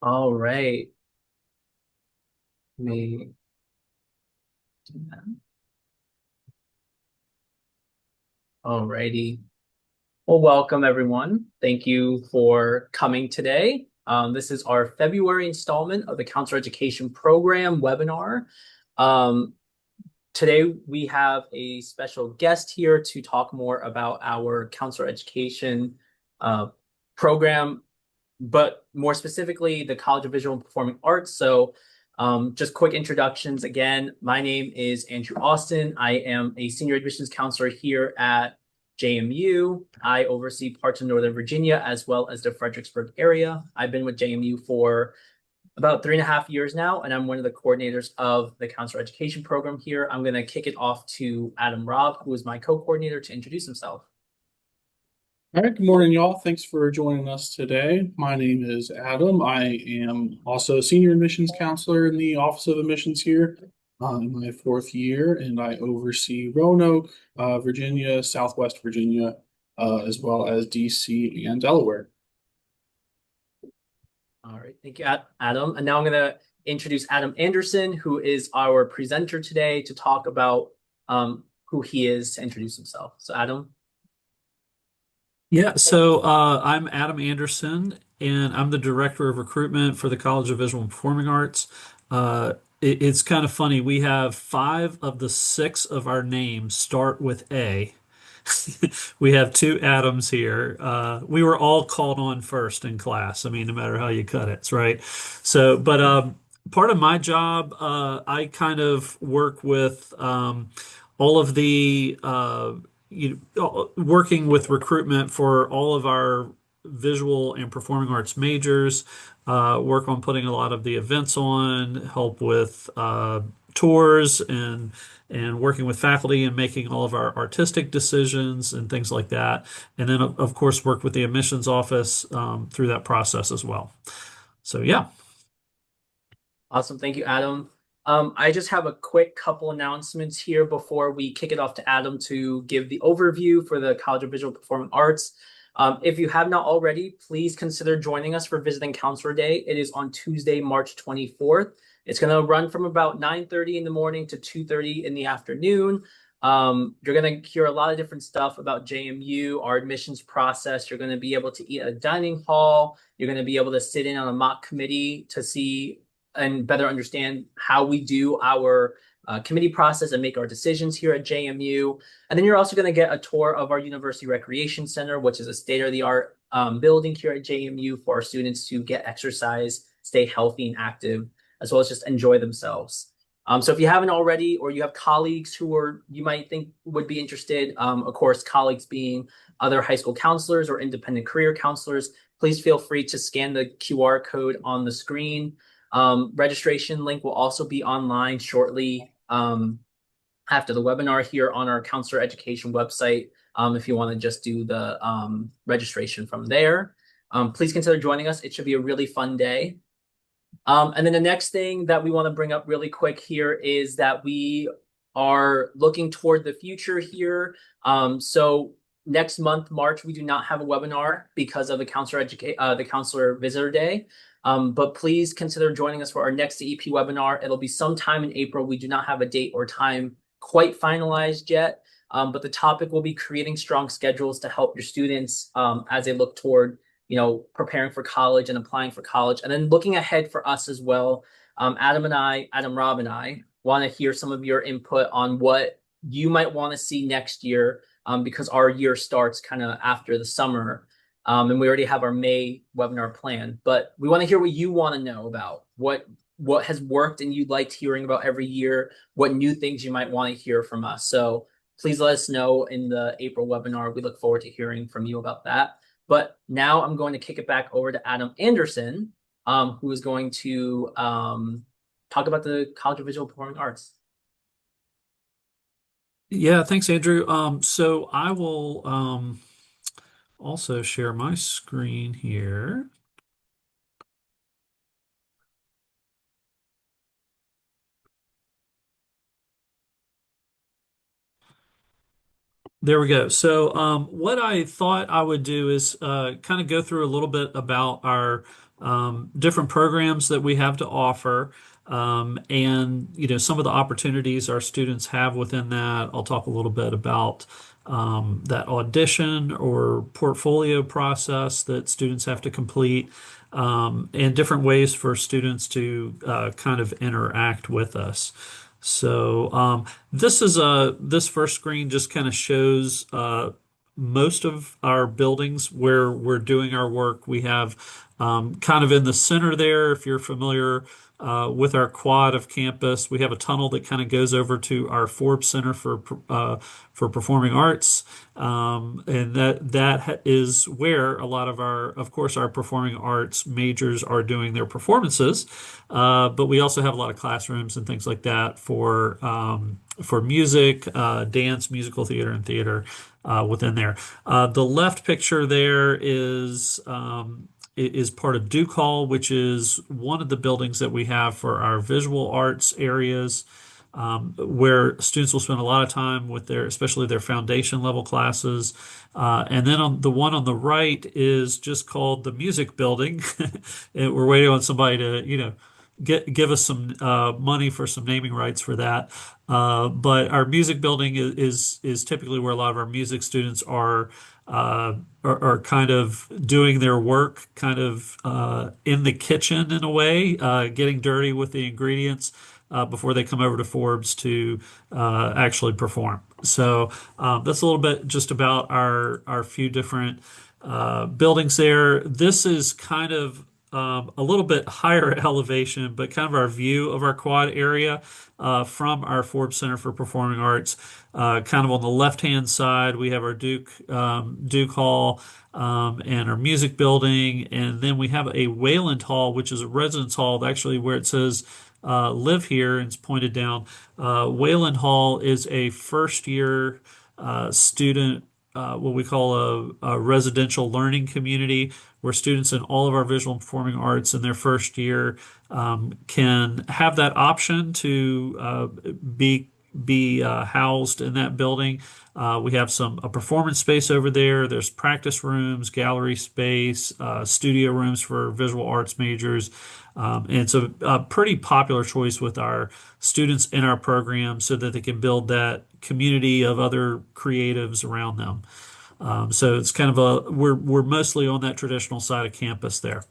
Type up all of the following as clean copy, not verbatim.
All right. Let me do that. All righty. Well, welcome everyone. Thank you for coming today. This is our February installment of the Counselor Education Program webinar. Um, Today we have a special guest here to talk more about our counselor education uh, program, but more specifically, the College of Visual and Performing Arts. Just quick introductions again. My name is Andrew Austin. I am a senior admissions counselor here at JMU. I oversee parts of Northern Virginia as well as the Fredericksburg area. I've been with JMU for about 3.5 years now, and I'm one of the coordinators of the counselor education program here. I'm going to kick it off to Adam Robb, who is my co-coordinator, to introduce himself. All right, good morning, y'all. Thanks for joining us today. My name is Adam. I am also a senior admissions counselor in the Office of Admissions here in my fourth year, and I oversee Roanoke, Virginia, Southwest Virginia, as well as DC and Delaware. All right, thank you, Adam. And now I'm going to introduce Adam Anderson, who is our presenter today to talk about who he is, to introduce himself. So, Adam. I'm Adam Anderson, and I'm the director of recruitment for the College of Visual and Performing Arts. It's kind of funny. We have five of the six of our names start with A. We have two Adams here. We were all called on first in class. I mean, no matter how you cut it, right? Part of my job, I kind of work with all of the working with recruitment for all of our visual and performing arts majors, work on putting a lot of the events on, help with tours and working with faculty and making all of our artistic decisions and things like that. And then, of course, work with the admissions office through that process as well. So, yeah. Awesome. Thank you, Adam. I just have a quick couple announcements here before we kick it off to Adam to give the overview for the College of Visual Performing Arts. If you have not already, please consider joining us for Visiting Counselor Day. It is on Tuesday, March 24th. It's going to run from about 9:30 in the morning to 2:30 in the afternoon. You're going to hear a lot of different stuff about JMU, our admissions process. You're going to be able to eat at a dining hall. You're going to be able to sit in on a mock committee to see and better understand how we do our committee process and make our decisions here at JMU. And then you're also going to get a tour of our University Recreation Center, which is a state-of-the-art building here at JMU for our students to get exercise, stay healthy and active, as well as just enjoy themselves. So if you haven't already, or you have colleagues who are you might think would be interested, of course, colleagues being other high school counselors or independent career counselors, please feel free to scan the QR code on the screen. Registration link will also be online shortly after the webinar here on our counselor education website. If you want to just do the registration from there, please consider joining us. It should be a really fun day. And then the next thing that we want to bring up really quick here is that we are looking toward the future here. So next month, March, we do not have a webinar because of the the counselor visitor day. But please consider joining us for our next CEP webinar. It'll be sometime in April. We do not have a date or time quite finalized yet, but the topic will be creating strong schedules to help your students as they look toward preparing for college and applying for college. And then looking ahead for us as well, Adam Robb and I want to hear some of your input on what you might want to see next year, because our year starts kind of after the summer. And we already have our May webinar plan, but we want to hear what you want to know about what has worked and you liked hearing about every year, what new things you might want to hear from us. So please let us know in the April webinar. We look forward to hearing from you about that. But now I'm going to kick it back over to Adam Anderson, who is going to talk about the College of Visual Performing Arts. Yeah, thanks, Andrew. So I will also share my screen here. There we go. What I thought I would do is kind of go through a little bit about our different programs that we have to offer. And some of the opportunities our students have within that. I'll talk a little bit about that audition or portfolio process that students have to complete, and different ways for students to kind of interact with us. So this first screen just kind of shows most of our buildings where we're doing our work. We have kind of in the center there, if you're familiar with our quad of campus, we have a tunnel that kind of goes over to our Forbes Center for Performing Arts, and that is where a lot of of course, our performing arts majors are doing their performances. But we also have a lot of classrooms and things like that for music, dance, musical theater, and theater within there. The left picture there is part of Duke Hall, which is one of the buildings that we have for our visual arts areas, where students will spend a lot of time with especially their foundation level classes. And then on the one on the right is just called the music building. And we're waiting on somebody to, give us some money for some naming rights for that. But our music building is typically where a lot of our music students are kind of doing their work, kind of in the kitchen in a way, getting dirty with the ingredients before they come over to Forbes to actually perform. So that's a little bit just about our few different buildings there. This is kind of a little bit higher elevation, but kind of our view of our quad area from our Forbes Center for Performing Arts. Kind of on the left-hand side, we have our Duke Hall and our music building, and then we have a Wayland Hall, which is a residence hall, actually where it says live here and it's pointed down. Wayland Hall is a first-year student, what we call a residential learning community, where students in all of our visual and performing arts in their first year can have that option to be housed in that building. We have a performance space over there. There's practice rooms, gallery space, studio rooms for visual arts majors. And it's a pretty popular choice with our students in our program so that they can build that community of other creatives around them. So it's kind of we're mostly on that traditional side of campus there.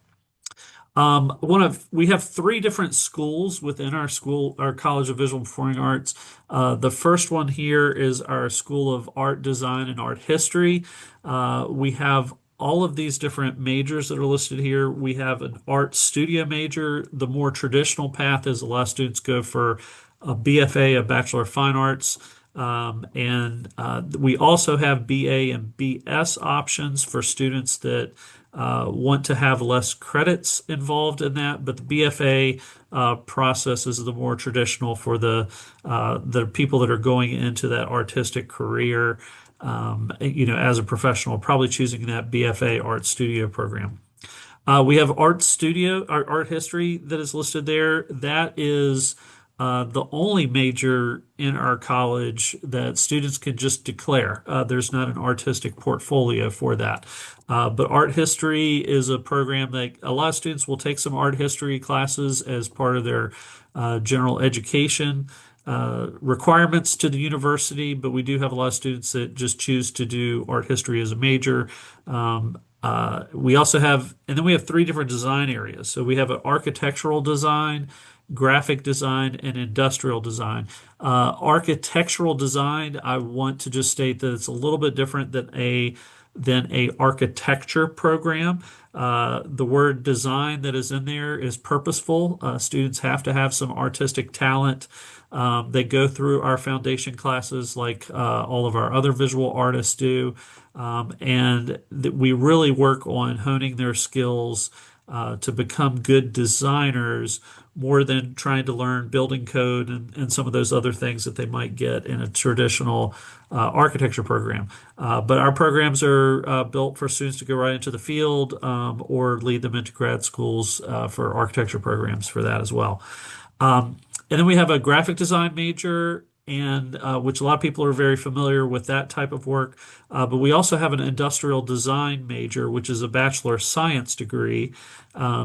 We have three different schools within our College of Visual and Performing Arts. The first one here is our School of Art Design and Art History. We have all of these different majors that are listed here. We have an art studio major. The more traditional path is a lot of students go for a BFA, a Bachelor of Fine Arts. And we also have BA and BS options for students that want to have less credits involved in that. But the BFA process is the more traditional for the people that are going into that artistic career, as a professional, probably choosing that BFA art studio program. We have art history that is listed there. That is the only major in our college that students can just declare. There's not an artistic portfolio for that. But art history is a program that a lot of students will take some art history classes as part of their general education requirements to the university, but we do have a lot of students that just choose to do art history as a major. We also have, and then we have three different design areas. So we have an architectural design, graphic design, and industrial design. Architectural design, I want to just state that it's a little bit different than a architecture program. The word design that is in there is purposeful. Students have to have some artistic talent. They go through our foundation classes like all of our other visual artists do. And we really work on honing their skills to become good designers more than trying to learn building code and some of those other things that they might get in a traditional architecture program. But our programs are built for students to go right into the field or lead them into grad schools for architecture programs for that as well. And then we have a graphic design major and which a lot of people are very familiar with that type of work. But we also have an industrial design major, which is a Bachelor of Science degree.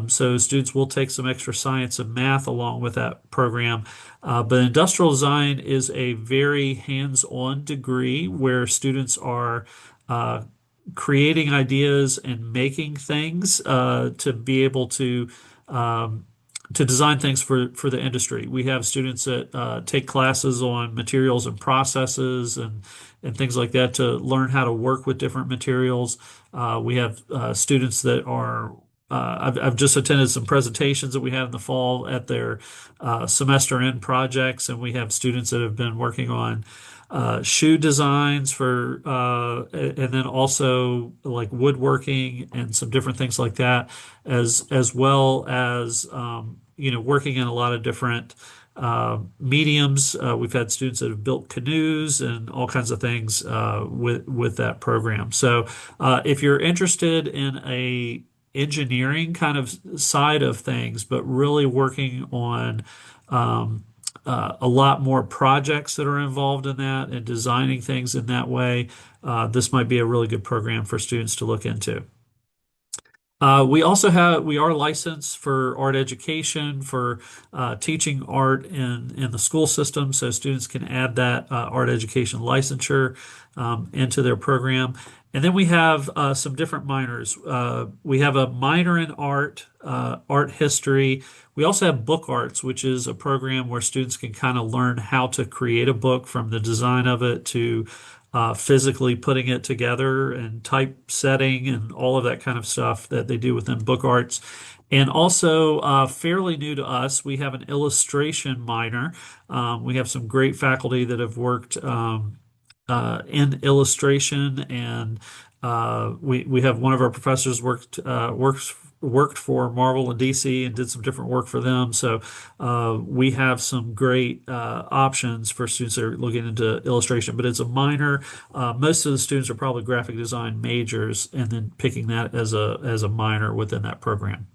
So students will take some extra science and math along with that program. But industrial design is a very hands-on degree where students are uh, creating ideas and making things to be able um, to design things for the industry. We have students that take classes on materials and processes and things like that to learn how to work with different materials. We have students that are I've just attended some presentations that we had in the fall at their semester end projects, and we have students that have been working on shoe designs and then also like woodworking and some different things like that, as well as working in a lot of different mediums. We've had students that have built canoes and all kinds of things with that program. So if you're interested in a engineering kind of side of things, but really working on um, a lot more projects that are involved in that and designing things in that way, this might be a really good program for students to look into. We are licensed for art education for teaching art in the school system, so students can add that art education licensure into their program. And then we have some different minors. We have a minor in art, art history. We also have book arts, which is a program where students can kind of learn how to create a book from the design of it to physically putting it together and typesetting and all of that kind of stuff that they do within book arts. And also, fairly new to us, we have an illustration minor. We have some great faculty that have worked in illustration, and we have one of our professors worked for Marvel and DC and did some different work for them. So we have some great options for students that are looking into illustration, but it's a minor. Most of the students are probably graphic design majors and then picking that as a minor within that program.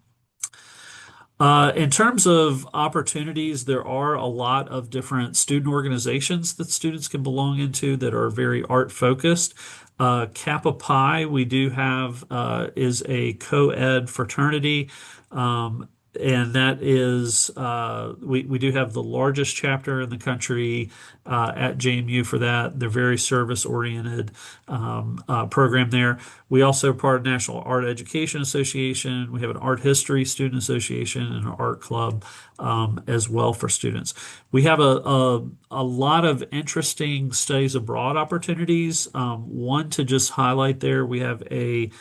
In terms of opportunities, there are a lot of different student organizations that students can belong into that are very art focused. Kappa Pi, we do have, is a co-ed fraternity. And that is, we do have the largest chapter in the country at JMU for that. They're very service oriented program there. We also are part of National Art Education Association. We have an art history student association and an art club as well for students. We have a lot of interesting studies abroad opportunities. One to just highlight there, we have a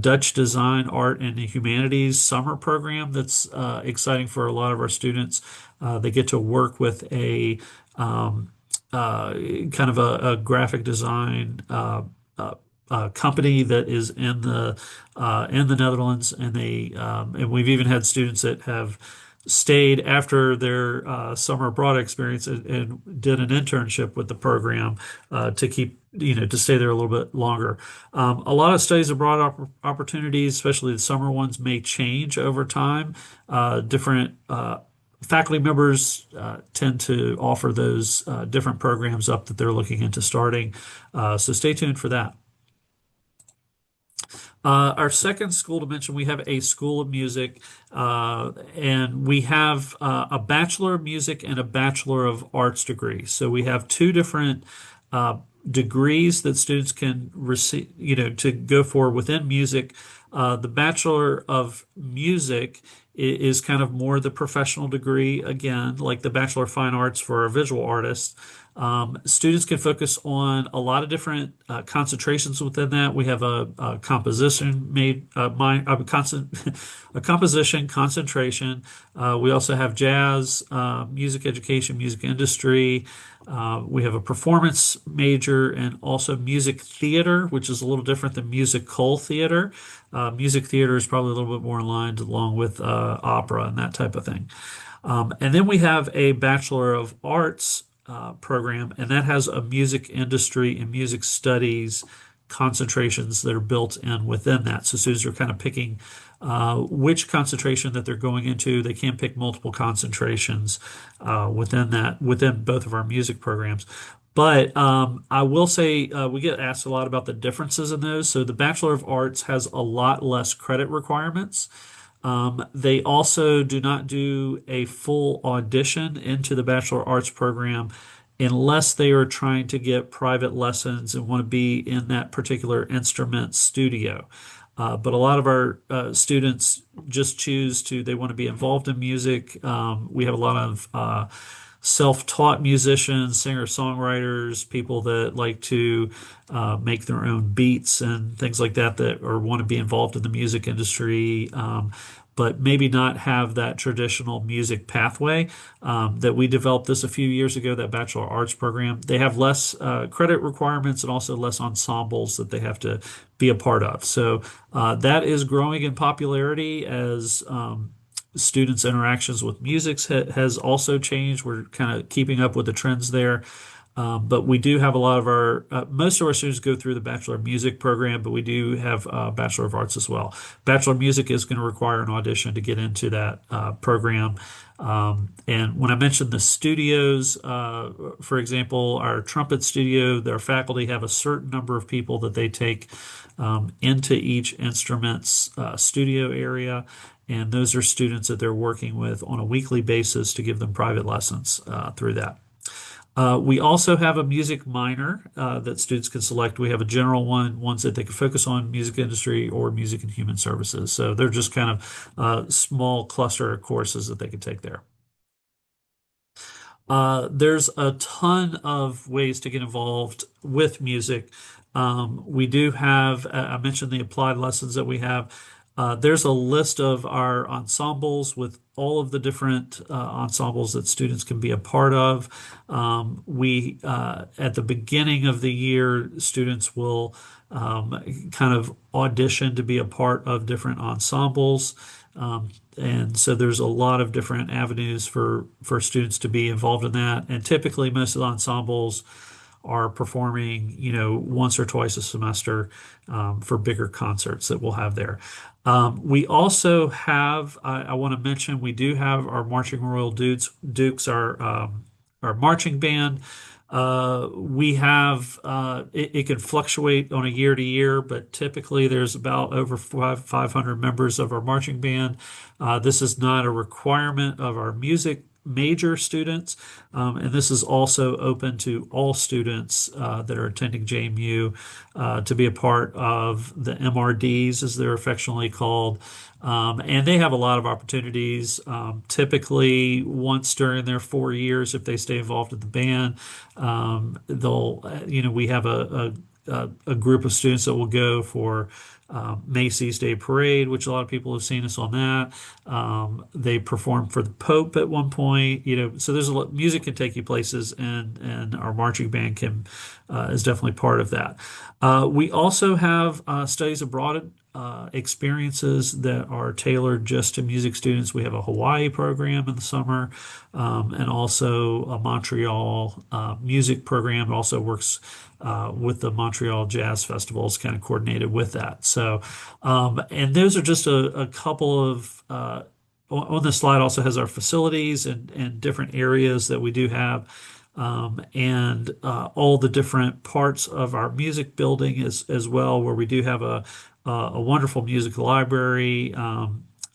Dutch design, art, and humanities summer program that's exciting for a lot of our students. They get to work with a kind of a graphic design company that is in the Netherlands, and and we've even had students that have stayed after their summer abroad experience and did an internship with the program to keep, to stay there a little bit longer. A lot of studies abroad opportunities, especially the summer ones, may change over time. Different faculty members tend to offer those different programs up that they're looking into starting. So stay tuned for that. Our second school to mention, we have a School of Music, and we have a Bachelor of Music and a Bachelor of Arts degree. So we have two different degrees that students can receive, to go for within music. The Bachelor of Music is kind of more the professional degree, again, like the Bachelor of Fine Arts for our visual artists. Students can focus on a lot of different concentrations within that. We have a composition a composition concentration. We also have jazz, music education, music industry. We have a performance major and also music theater, which is a little different than musical theater. Music theater is probably a little bit more aligned along with opera and that type of thing. And then we have a Bachelor of Arts program, and that has a music industry and music studies concentrations that are built in within that. So students are kind of picking which concentration that they're going into. They can pick multiple concentrations within both of our music programs. But I will say we get asked a lot about the differences in those. So the Bachelor of Arts has a lot less credit requirements. They also do not do a full audition into the Bachelor of Arts program unless they are trying to get private lessons and want to be in that particular instrument studio. But a lot of our students just choose to, they want to be involved in music. We have a lot of self-taught musicians, singer-songwriters, people that like to make their own beats and things like that, that or want to be involved in the music industry. But maybe not have that traditional music pathway that we developed this a few years ago, that Bachelor of Arts program. They have less credit requirements and also less ensembles that they have to be a part of. So that is growing in popularity as students' interactions with music has also changed. We're kind of keeping up with the trends there. But we do have a lot of most of our students go through the Bachelor of Music program, but we do have Bachelor of Arts as well. Bachelor of Music is going to require an audition to get into that program. And when I mentioned the studios, for example, our trumpet studio, their faculty have a certain number of people that they take into each instrument's studio area. And those are students that they're working with on a weekly basis to give them private lessons through that. We also have a music minor that students can select. We have a general one, ones that they can focus on music industry or music and human services. So they're just kind of small cluster of courses that they can take there. There's a ton of ways to get involved with music. We do have, I mentioned the applied lessons that we have. There's a list of our ensembles with all of the different ensembles that students can be a part of. At the beginning of the year, students will kind of audition to be a part of different ensembles. And so there's a lot of different avenues for students to be involved in that. And typically, most of the ensembles are performing, once or twice a semester for bigger concerts that we'll have there. We also have, I want to mention, we do have our Marching Royal Dukes, our marching band. We have, it can fluctuate on a year to year, but typically there's about over 500 members of our marching band. This is not a requirement of our music major students, and this is also open to all students that are attending JMU to be a part of the MRDs, as they're affectionately called. And they have a lot of opportunities. Typically, once during their 4 years, if they stay involved in the band, we have a group of students that will go for Macy's Day Parade, which a lot of people have seen us on that. They performed for the Pope at one point, so there's a lot, music can take you places, and our marching band is definitely part of that. We also have studies abroad experiences that are tailored just to music students. We have a Hawaii program in the summer, and also a Montreal music program. It also works with the Montreal Jazz Festivals, kind of coordinated with that. So, and those are just a couple of, on this slide also has our facilities and different areas that we do have. And all the different parts of our music building as well, where we do have a wonderful music library,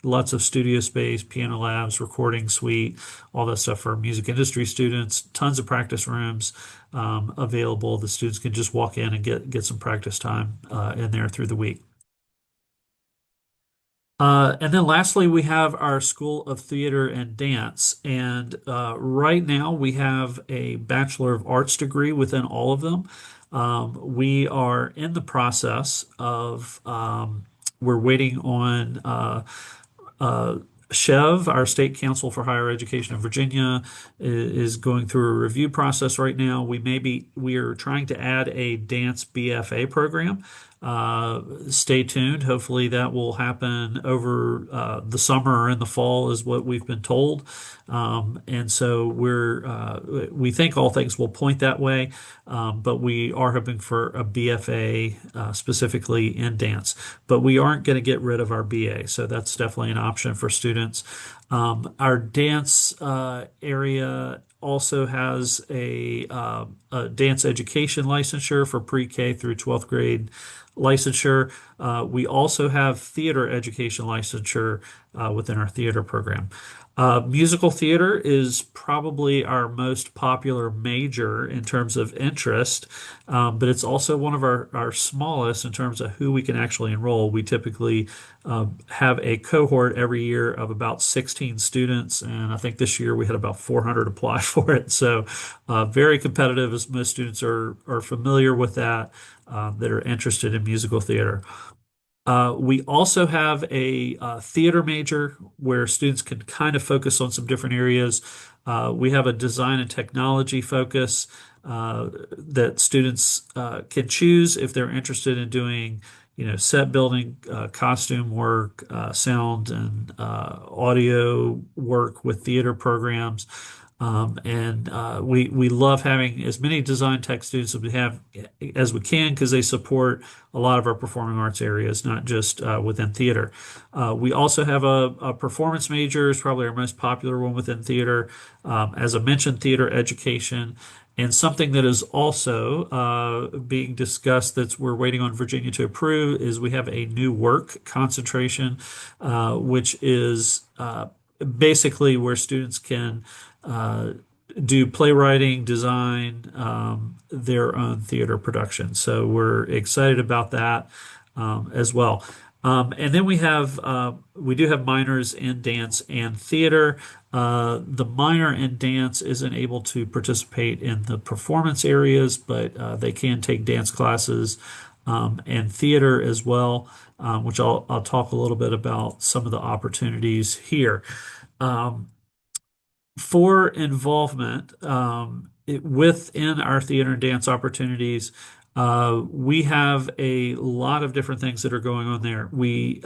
lots of studio space, piano labs, recording suite, all that stuff for music industry students, tons of practice rooms available. The students can just walk in and get some practice time in there through the week. And then lastly, we have our School of Theater and Dance. And right now we have a Bachelor of Arts degree within all of them. We are in the process of, we're waiting on Chev, our state council for higher education in Virginia, is going through a review process right now. We are trying to add a dance BFA program. Stay tuned. Hopefully that will happen over the summer or in the fall, is what we've been told. And so we think all things will point that way, but we are hoping for a BFA specifically in dance. But we aren't going to get rid of our BA, so that's definitely an option for students. Our dance area also has a dance education licensure for pre-K through 12th grade licensure. We also have theater education licensure within our theater program. Musical theater is probably our most popular major in terms of interest, but it's also one of our smallest in terms of who we can actually enroll. We typically have a cohort every year of about 16 students, and I think this year we had about 400 apply for it. So very competitive, as most students are familiar with that are interested in musical theater. We also have a theater major where students can kind of focus on some different areas. We have a design and technology focus that students can choose if they're interested in doing, set building, costume work, sound and audio work with theater programs. We love having as many design tech students as we can because they support a lot of our performing arts areas, not just within theater. We also have a performance major, is probably our most popular one within theater. As I mentioned, theater education. And something that is also being discussed that we're waiting on Virginia to approve is we have a new work concentration, which is basically where students can do playwriting, design their own theater production. So we're excited about that as well. And then we do have minors in dance and theater. The minor in dance isn't able to participate in the performance areas, but they can take dance classes and theater as well, which I'll talk a little bit about some of the opportunities here. For involvement within our theater and dance opportunities, we have a lot of different things that are going on there. We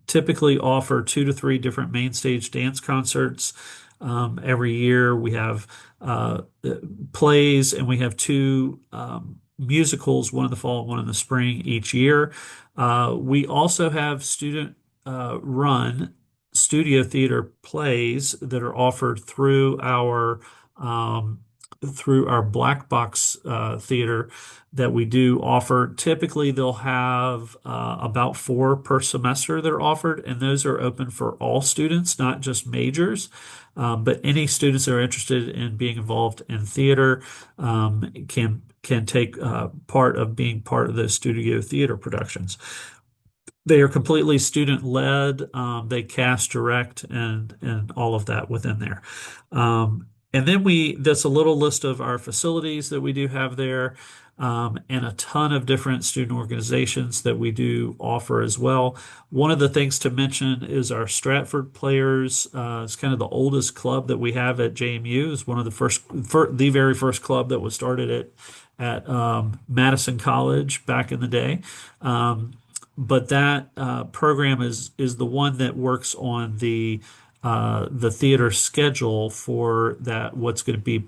typically offer 2 to 3 different main stage dance concerts every year. We have plays, and we have 2 musicals, one in the fall, one in the spring each year. We also have student run studio theater plays that are offered through our black box theater that we do offer. Typically, they'll have about 4 per semester that are offered, and those are open for all students, not just majors. But any students that are interested in being involved in theater can take part of being part of those studio theater productions. They are completely student led. They cast direct and all of that within there. And then that's a little list of our facilities that we do have there, and a ton of different student organizations that we do offer as well. One of the things to mention is our Stratford Players. It's kind of the oldest club that we have at JMU. It's one of the very first club that was started at Madison College back in the day. But that program is the one that works on the theater schedule for that. What's going to be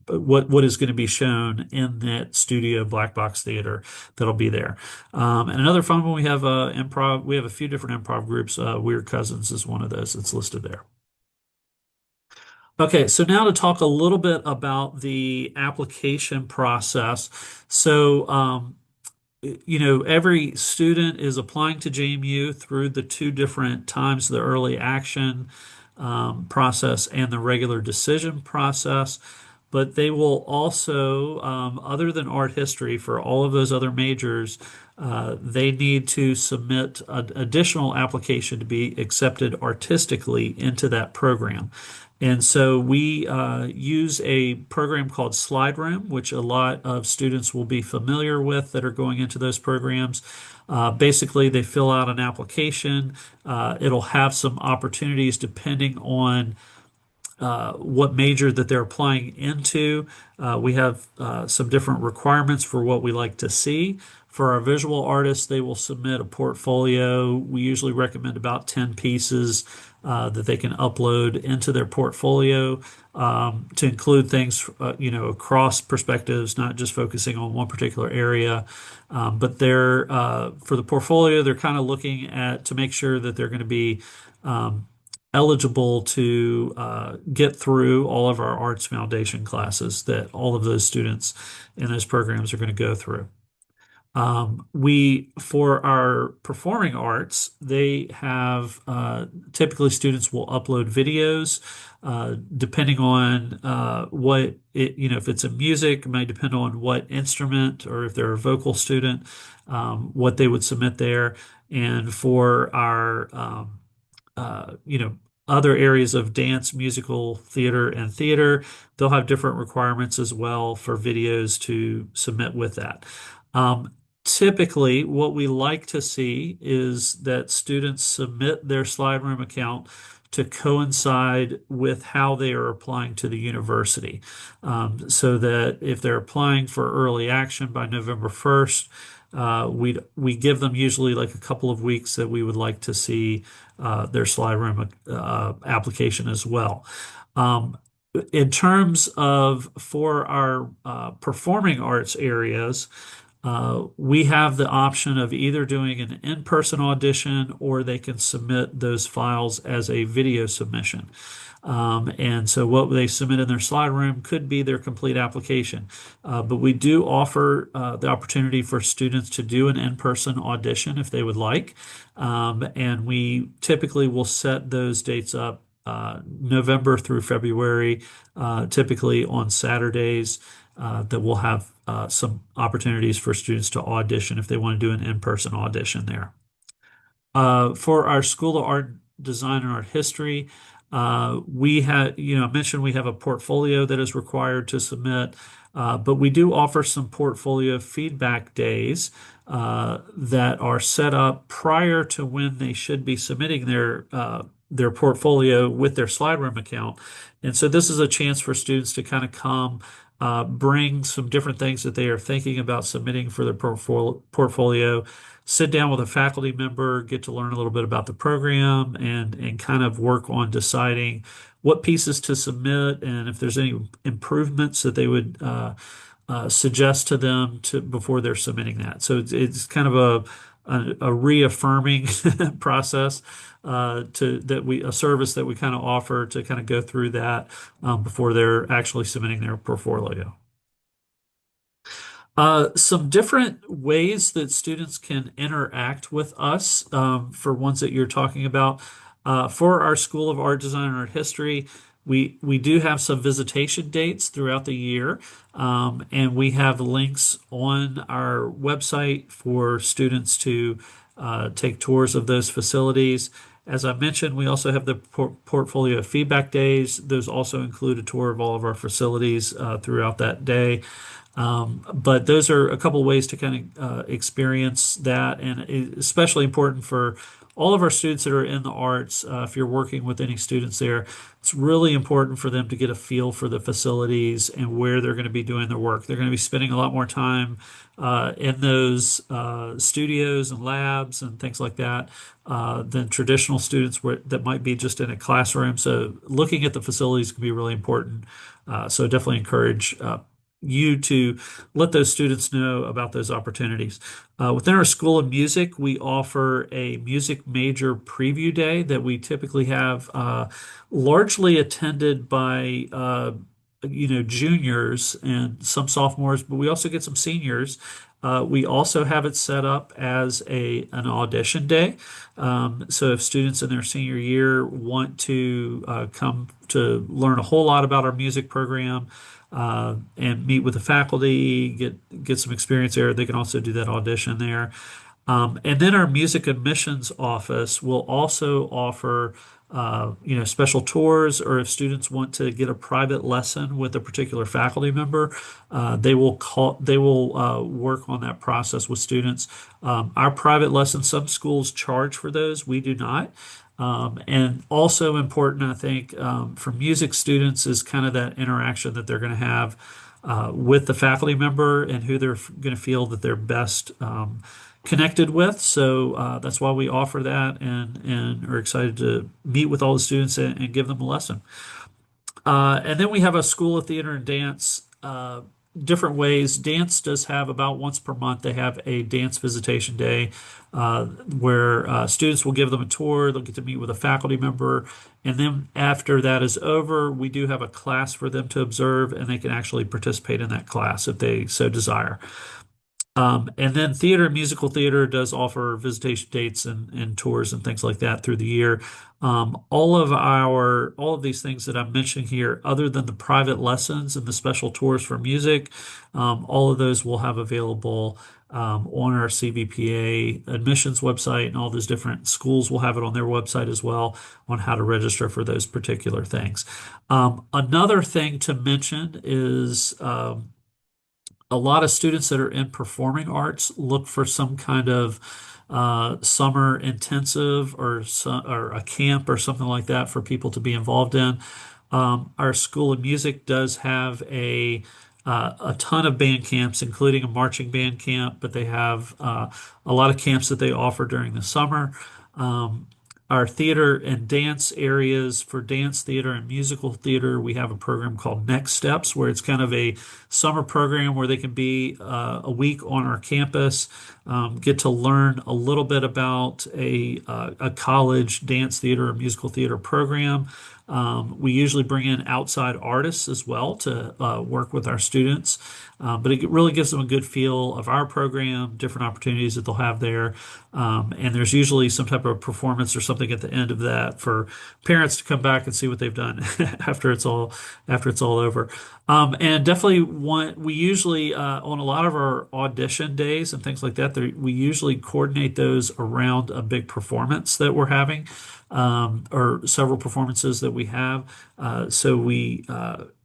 what is going to be shown in that studio black box theater that'll be there. And another fun one, we have improv. We have a few different improv groups. Weird Cousins is one of those that's listed there. Okay, so now to talk a little bit about the application process. So every student is applying to JMU through the 2 different times, the early action process and the regular decision process. but they will also, other than art history, for all of those other majors, they need to submit an additional application to be accepted artistically into that program. And so we use a program called Slide Room, which a lot of students will be familiar with that are going into those programs. Basically, they fill out an application. It'll have some opportunities depending on what major that they're applying into. We have some different requirements for what we like to see. For our visual artists, they will submit a portfolio. We usually recommend about 10 pieces that they can upload into their portfolio to include things, across perspectives, not just focusing on one particular area. But they're for the portfolio, they're kind of looking at to make sure that they're going to be eligible to get through all of our arts foundation classes that all of those students in those programs are going to go through. For our performing arts, they have typically students will upload videos, depending on if it's a music, it may depend on what instrument or if they're a vocal student, what they would submit there. And for our, other areas of dance, musical, theater, and theater, they'll have different requirements as well for videos to submit with that. Typically, what we like to see is that students submit their Slide Room account to coincide with how they are applying to the university. So that if they're applying for early action by November 1st, we give them usually like a couple of weeks that we would like to see their Slide Room application as well. In terms of for our performing arts areas, we have the option of either doing an in-person audition or they can submit those files as a video submission. And so what they submit in their Slide Room could be their complete application. But we do offer the opportunity for students to do an in-person audition if they would like. And we typically will set those dates up November through February, typically on Saturdays, that we'll have some opportunities for students to audition if they want to do an in-person audition there. For our School of Art, Design, and Art History, we have, I mentioned we have a portfolio that is required to submit, but we do offer some portfolio feedback days that are set up prior to when they should be submitting their portfolio with their Slide Room account. And so this is a chance for students to kind of come, bring some different things that they are thinking about submitting for their portfolio, sit down with a faculty member, get to learn a little bit about the program, and kind of work on deciding what pieces to submit and if there's any improvements that they would suggest to them before they're submitting that. So it's kind of a reaffirming process a service that we kind of offer to kind of go through that before they're actually submitting their portfolio. Some different ways that students can interact with us for ones that you're talking about. For our School of Art, Design, and Art History, we do have some visitation dates throughout the year, and we have links on our website for students to take tours of those facilities. As I mentioned, we also have the portfolio feedback days. Those also include a tour of all of our facilities throughout that day. But those are a couple ways to kind of experience that, and especially important for all of our students that are in the arts. If you're working with any students there, it's really important for them to get a feel for the facilities and where they're going to be doing their work. They're going to be spending a lot more time in those studios and labs and things like that than traditional students that might be just in a classroom. So looking at the facilities can be really important. So definitely encourage you to let those students know about those opportunities. Within our School of Music, we offer a music major preview day that we typically have largely attended by juniors and some sophomores, but we also get some seniors. We also have it set up as an audition day. So if students in their senior year want to come to learn a whole lot about our music program, and meet with the faculty, get some experience there. They can also do that audition there. And then our music admissions office will also offer, special tours, or if students want to get a private lesson with a particular faculty member, they will work on that process with students. Our private lessons, some schools charge for those, we do not. And also important, I think, for music students is kind of that interaction that they're going to have with the faculty member and who they're going to feel that they're best connected with. So that's why we offer that, and are excited to meet with all the students and give them a lesson. And then we have a School of Theater and Dance. Different ways. Dance does have about once per month, they have a dance visitation day where students will give them a tour. They'll get to meet with a faculty member. And then after that is over, we do have a class for them to observe, and they can actually participate in that class if they so desire. And then musical theater does offer visitation dates and tours and things like that through the year. All of these things that I'm mentioning here, other than the private lessons and the special tours for music, all of those we'll have available on our CVPA admissions website, and all those different schools will have it on their website as well on how to register for those particular things. Another thing to mention is a lot of students that are in performing arts look for some kind of summer intensive, or a camp or something like that for people to be involved in. Our School of Music does have a ton of band camps, including a marching band camp, but they have a lot of camps that they offer during the summer. Our theater and dance areas, for dance theater and musical theater, we have a program called Next Steps, where it's kind of a summer program where they can be a week on our campus, get to learn a little bit about a college dance theater or musical theater program. We usually bring in outside artists as well to work with our students, but it really gives them a good feel of our program, different opportunities that they'll have there. And there's usually some type of performance or something at the end of that for parents to come back and see what they've done after it's all over. And definitely we usually on a lot of our audition days and things like that, we usually coordinate those around a big performance that we're having, or several performances that we have.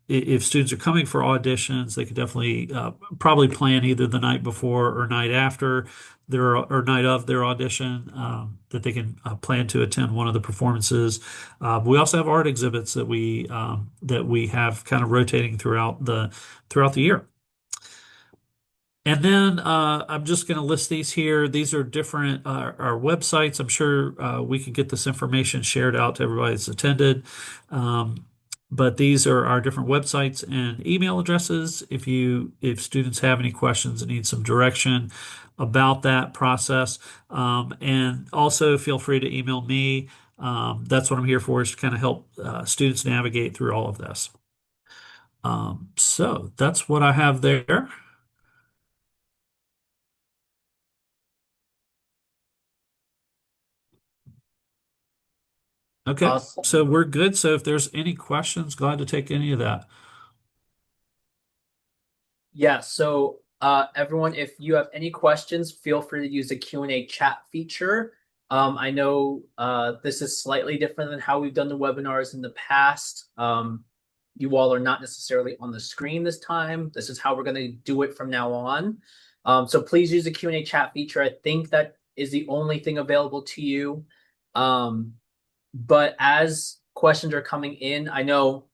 If students are coming for auditions, they could definitely probably plan either the night before or night after night of their audition, that they can plan to attend one of the performances. We also have art exhibits that we have kind of rotating throughout the year. And then I'm just going to list these here. These are different our websites. I'm sure we can get this information shared out to everybody that's attended. But these are our different websites and email addresses. If students have any questions and need some direction about that process, and also feel free to email me. That's what I'm here for, is to kind of help students navigate through all of this. So that's what I have there. Okay, so Awesome. we're good. So if there's any questions, glad to take any of that. Yeah, so everyone, if you have any questions, feel free to use the Q&A chat feature. I know this is slightly different than how we've done the webinars in the past. You all are not necessarily on the screen this time. This is how we're going to do it from now on. So please use the Q&A chat feature. I think that is the only thing available to you. But as questions are coming in, I know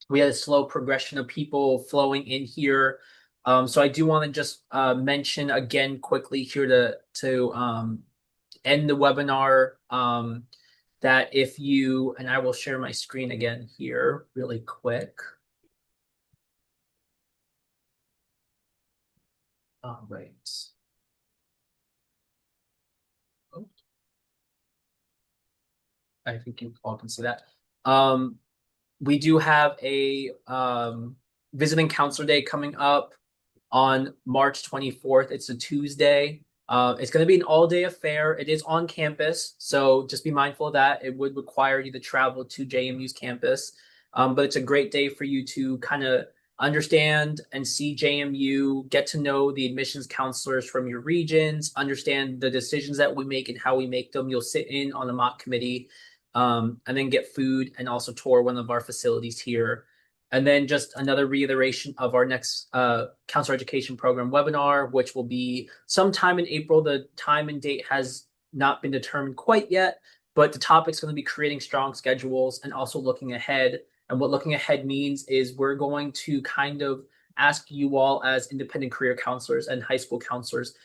we had a slow progression of people flowing in here. So I do want to just mention again quickly here to end the webinar, that if you, and I will share my screen again here really quick. All right. Oh, I think you all can see that. We do have a visiting counselor day coming up on March 24th. It's a Tuesday. It's going to be an all-day affair. It is on campus, so just be mindful of that. It would require you to travel to JMU's campus, but it's a great day for you to kind of understand and see JMU, get to know the admissions counselors from your regions, understand the decisions that we make and how we make them. You'll sit in on the mock committee, and then get food and also tour one of our facilities here. And then just another reiteration of our next counselor education program webinar, which will be sometime in April. The time and date has not been determined quite yet, but the topic's going to be creating strong schedules and also looking ahead. And what looking ahead means is we're going to kind of ask you all as independent career counselors and high school counselors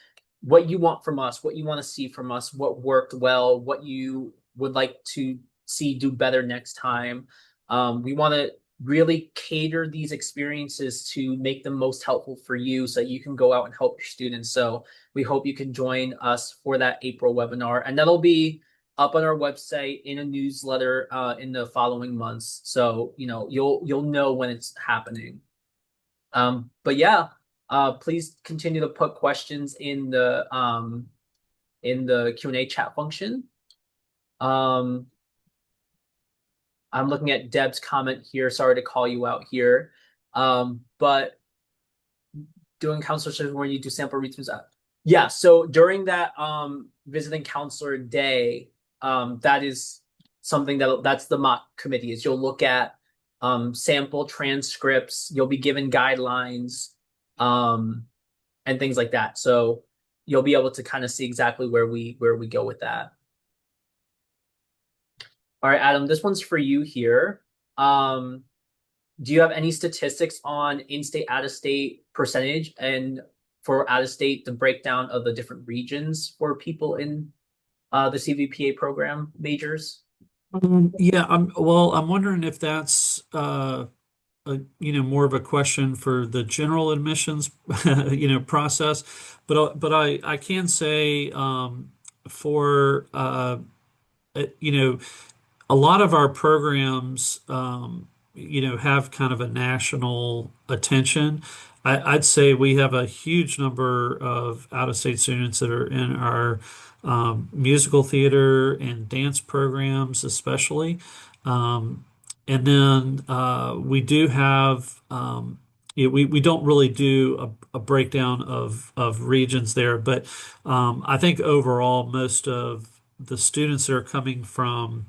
what you want from us, what you want to see from us, what worked well, what you would like to see do better next time. We want to really cater these experiences to make them most helpful for you so that you can go out and help your students. So we hope you can join us for that April webinar, and that'll be up on our website in a newsletter in the following months. So you'll know when it's happening. But yeah, please continue to put questions in the Q&A chat function. I'm looking at Deb's comment here. Sorry to call you out here. But doing counselor sessions where you do sample reads. Yeah, so during that visiting counselor day, that is something that's the mock committee is you'll look at sample transcripts, you'll be given guidelines, and things like that. So you'll be able to kind of see exactly where we go with that. All right, Adam, this one's for you here. Do you have any statistics on in-state, out-of-state percentage, and for out-of-state, the breakdown of the different regions for people in the CVPA program majors? Yeah, I'm wondering if that's more of a question for the general admissions process, but I can say for a lot of our programs, have kind of a national attention. I'd say we have a huge number of out-of-state students that are in our musical theater and dance programs, especially. And then we do have, we don't really do a breakdown of regions there, but I think overall, most of the students that are coming from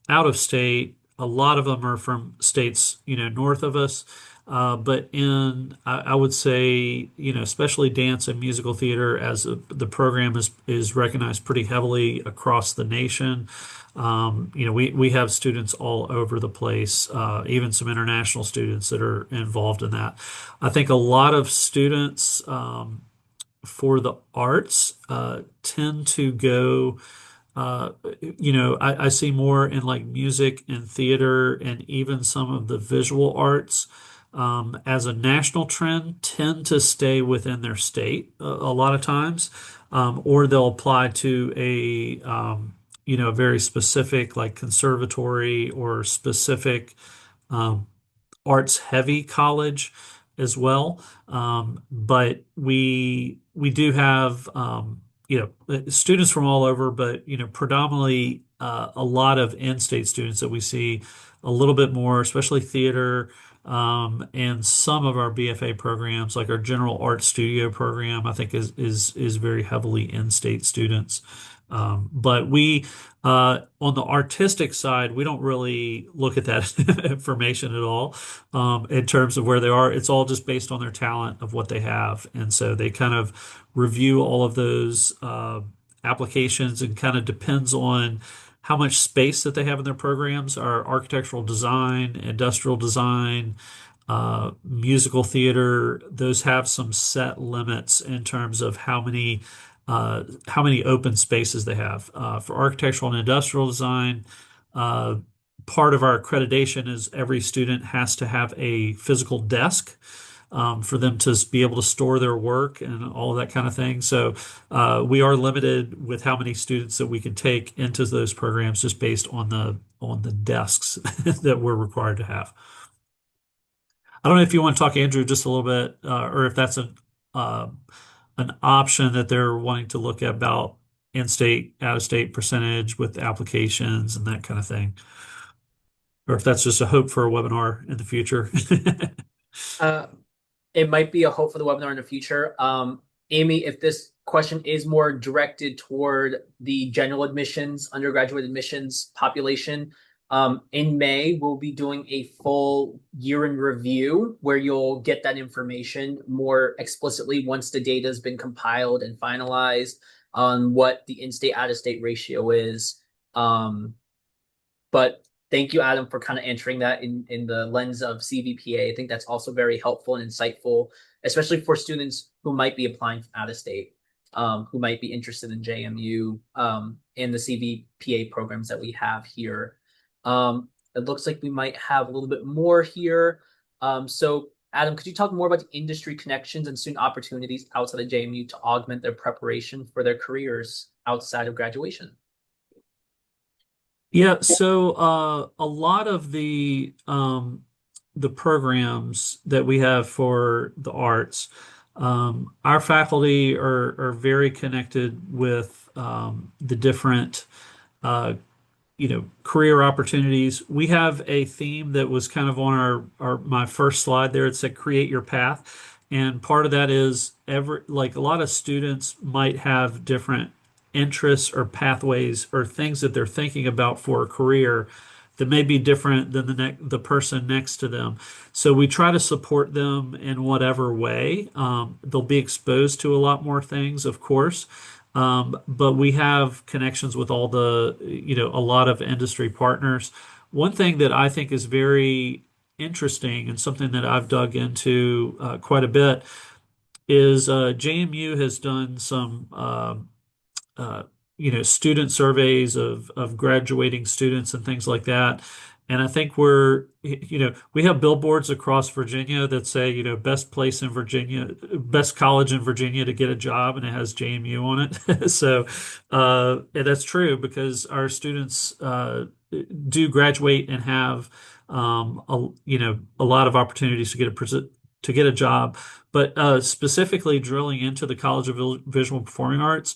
out of state. A lot of them are from states, north of us. But I would say, especially dance and musical theater, as the program is recognized pretty heavily across the nation. We have students all over the place, even some international students that are involved in that. I think a lot of students for the arts tend to go. I see more in like music and theater and even some of the visual arts as a national trend tend to stay within their state a lot of times, or they'll apply to a very specific like conservatory or specific um, arts heavy college as well. But we do have students from all over, but predominantly a lot of in-state students that we see a little bit more, especially theater. And some of our BFA programs, like our general art studio program, I think is very heavily in-state students. But we, on the artistic side, we don't really look at that information at all in terms of where they are. It's all just based on their talent of what they have. And so they kind of review all of those applications and kind of depends on how much space that they have in their programs. Our architectural design, industrial design, musical theater, those have some set limits in terms of how many open spaces they have. For architectural and industrial design, part of our accreditation is every student has to have a physical desk for them to be able to store their work and all of that kind of thing. So we are limited with how many students that we can take into those programs just based on the desks that we're required to have. I don't know if you want to talk, Andrew, just a little bit, or if that's uh, an option that they're wanting to look at about in-state, out-of-state percentage with applications and that kind of thing, or if that's just a hope for a webinar in the future. Uh, it might be a hope for the webinar in the future. Amy, if this question is more directed toward the general admissions, undergraduate admissions population, in May, we'll be doing a full year in review where you'll get that information more explicitly once the data has been compiled and finalized on what the in-state, out-of-state ratio is. But thank you, Adam, for kind of answering that in the lens of CVPA. I think that's also very helpful and insightful, especially for students who might be applying out of state, who might be interested in JMU and the CVPA programs that we have here. It looks like we might have a little bit more here. So, Adam, could you talk more about the industry connections and student opportunities outside of JMU to augment their preparation for their careers outside of graduation? Yeah, so a lot of the programs that we have for the arts, our faculty are very connected with the different career opportunities. We have a theme that was kind of on our my first slide there. It said create your path. And part of that is like a lot of students might have different interests or pathways or things that they're thinking about for a career that may be different than the person next to them. So we try to support them in whatever way. They'll be exposed to a lot more things, of course. But we have connections with a lot of industry partners. One thing that I think is very interesting and something that I've dug into quite a bit is JMU has done some uh, student surveys of graduating students and things like that. And I think we have billboards across Virginia that say, best place in Virginia, best college in Virginia to get a job, and it has JMU on it. So, and that's true because our students do graduate and have, a lot of opportunities to get a job. But specifically drilling into the College of Visual and Performing Arts,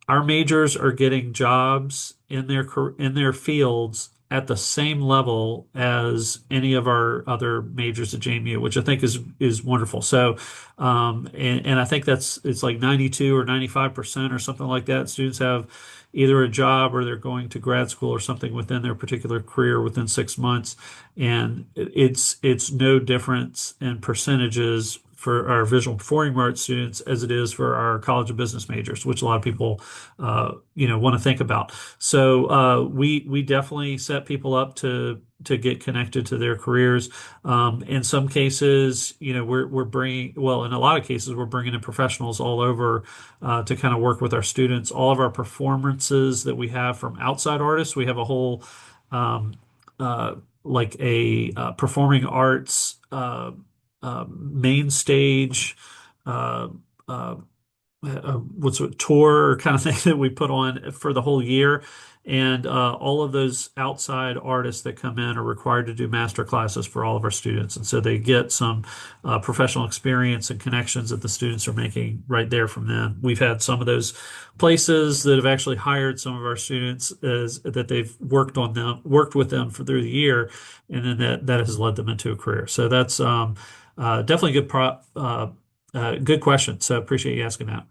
our majors are getting jobs in their fields at the same level as any of our other majors at JMU, which I think is wonderful. So, and I think it's like 92 or 95% or something like that. Students have either a job or they're going to grad school or something within their particular career within 6 months, and it's no difference in percentages for our visual performing arts students as it is for our College of Business majors, which a lot of people, want to think about. So we definitely set people up to get connected to their careers. In some cases, we're bringing, well, in a lot of cases, we're bringing in professionals all over to kind of work with our students. All of our performances that we have from outside artists, we have a whole um, like a performing arts main stage uh, uh, what's a tour kind of thing that we put on for the whole year. And all of those outside artists that come in are required to do master classes for all of our students. And so they get some professional experience and connections that the students are making right there from them. We've had some of those places that have actually hired some of our students that they've worked with them through the year, and then that has led them into a career. So that's definitely good question. So appreciate you asking that.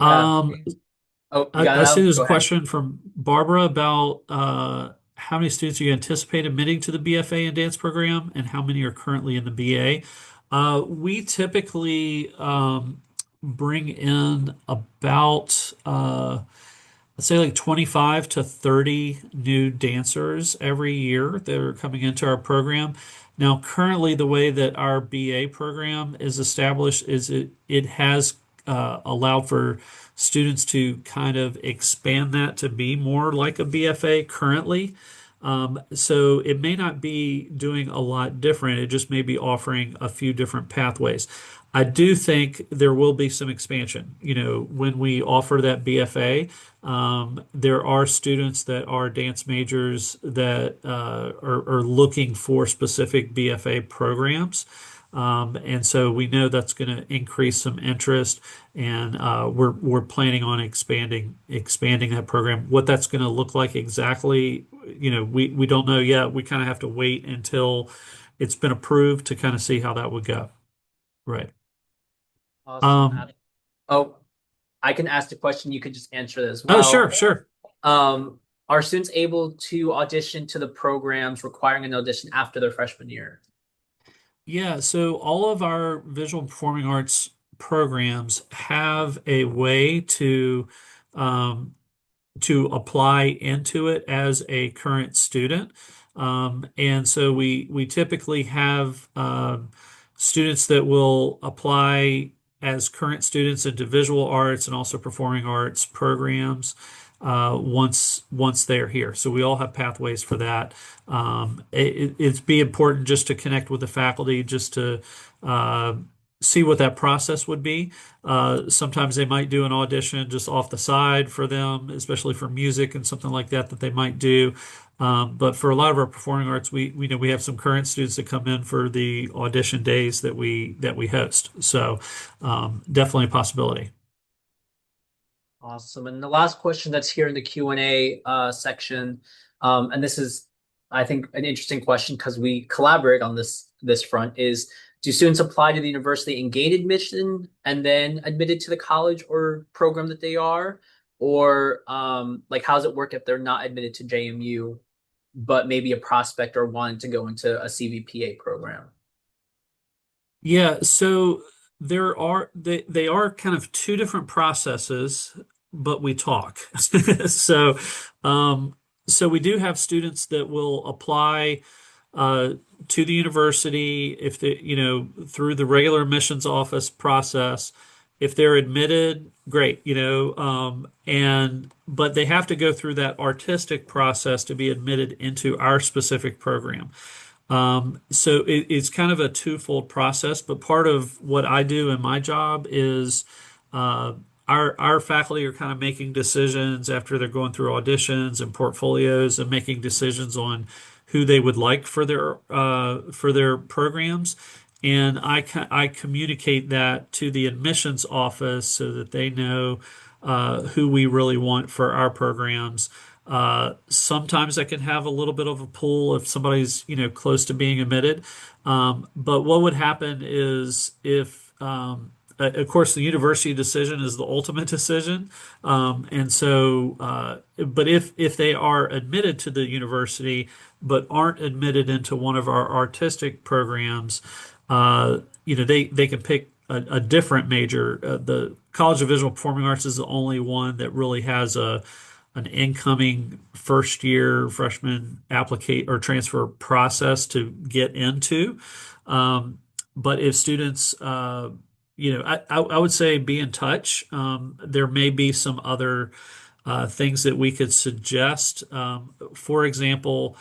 Uh, Um, oh, you got it, I see Adam? there's a Go ahead. question from Barbara about how many students you anticipate admitting to the BFA and dance program, and how many are currently in the BA. We typically bring in about let's say like 25 to 30 new dancers every year that are coming into our program. Now, currently, the way that our BA program is established is it has allowed for students to kind of expand that to be more like a BFA currently. So it may not be doing a lot different. It just may be offering a few different pathways. I do think there will be some expansion. When we offer that BFA, there are students that are dance majors that are looking for specific BFA programs. And so we know that's going to increase some interest, and we're planning on expanding that program. What that's going to look like exactly, we don't know yet. We kind of have to wait until it's been approved to kind of see how that would go. Right. Awesome, Um, Adam. Oh, I can ask the question. You could just answer it as oh, well. sure, sure. Um, are students able to audition to the programs requiring an audition after their freshman year? Yeah, so all of our visual and performing arts programs have a way um, to apply into it as a current student. And so we typically have students that will apply as current students into visual arts and also performing arts programs once they're here. So we all have pathways for that. It's be important just to connect with the faculty, just to uh, see what that process would be. Sometimes they might do an audition just off the side for them, especially for music and something like that they might do. But for a lot of our performing arts, we know we have some current students that come in for the audition days that we host. So definitely a possibility. Awesome. And the last question that's here in the Q&A section, and this is, I think, an interesting question because we collaborate on this front is, do students apply to the university and gain admission and then admitted to the college or program that they are? Or like, how does it work if they're not admitted to JMU, but maybe a prospect or wanting to go into a CVPA program? Yeah, so they are kind of two different processes, but we talk. So um, so we do have students that will apply uh, to the university if they, through the regular admissions office process. If they're admitted, great, and but they have to go through that artistic process to be admitted into our specific program. So it's kind of a twofold process, but part of what I do in my job is uh, our faculty are kind of making decisions after they're going through auditions and portfolios and making decisions on who they would like for their programs. And I communicate that to the admissions office so that they know who we really want for our programs. Sometimes I can have a little bit of a pull if somebody's, close to being admitted. But what would happen is if, of course, the university decision is the ultimate decision. And so, but if they are admitted to the university but aren't admitted into one of our artistic programs, they can pick a different major. The College of Visual Performing Arts is the only one that really has an incoming first year freshman applicate or transfer process to get into. But if students, I would say be in touch. There may be some other things that we could suggest. For example,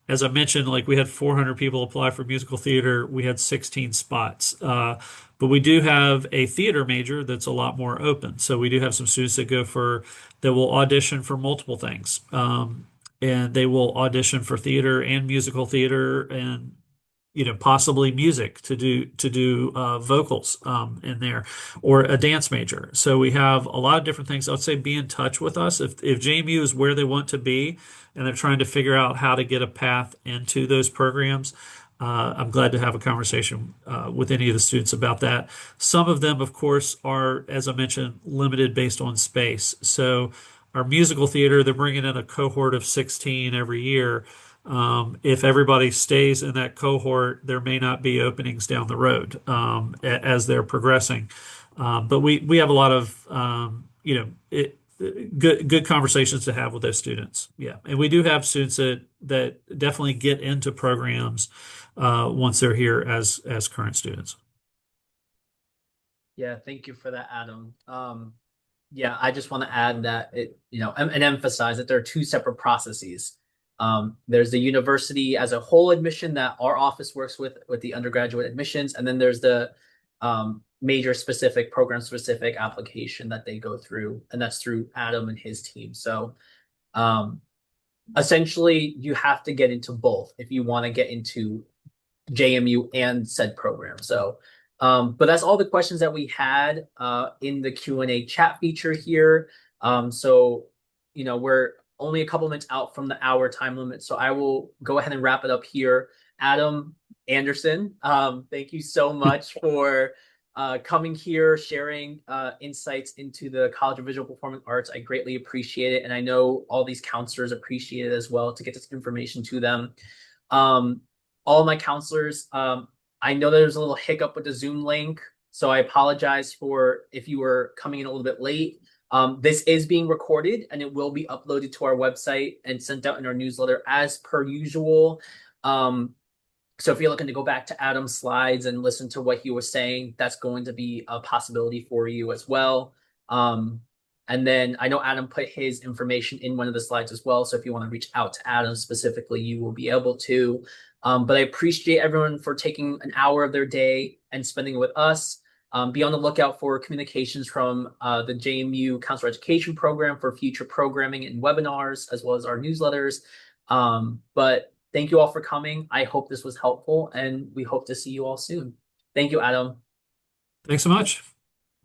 as I mentioned, like we had 400 people apply for musical theater. We had 16 spots. But we do have a theater major that's a lot more open. So we do have some students that will audition for multiple things. And they will audition for theater and musical theater and possibly music to do vocals in there, or a dance major. So we have a lot of different things. I would say be in touch with us if JMU is where they want to be and they're trying to figure out how to get a path into those programs. I'm glad to have a conversation with any of the students about that. Some of them, of course, are, as I mentioned, limited based on space. So our musical theater, they're bringing in a cohort of 16 every year. If everybody stays in that cohort, there may not be openings down the road as they're progressing. But we have a lot of good conversations to have with those students. Yeah, and we do have students that definitely get into programs once they're here as current students. Yeah, thank you for that, Adam. Yeah, I just want to add that and emphasize that there are two separate processes. There's the university as a whole admission that our office works with the undergraduate admissions, and then there's the major specific program specific application that they go through, and that's through Adam and his team. So um, essentially, you have to get into both if you want to get into JMU and said program. So, but that's all the questions that we had in the Q&A chat feature here. So, we're only a couple minutes out from the hour time limit. So I will go ahead and wrap it up here. Adam Anderson, thank you so much for coming here, sharing insights into the College of Visual Performing Arts. I greatly appreciate it. And I know all these counselors appreciate it as well to get this information to them. Um, all my counselors, I know there's a little hiccup with the Zoom link, so I apologize for if you were coming in a little bit late. This is being recorded and it will be uploaded to our website and sent out in our newsletter as per usual. So if you're looking to go back to Adam's slides and listen to what he was saying, that's going to be a possibility for you as well. And then I know Adam put his information in one of the slides as well. So if you want to reach out to Adam specifically, you will be able to. But I appreciate everyone for taking an hour of their day and spending it with us. Be on the lookout for communications from the JMU Counselor Education Program for future programming and webinars, as well as our newsletters. But thank you all for coming. I hope this was helpful, and we hope to see you all soon. Thank you, Adam. Thanks so much.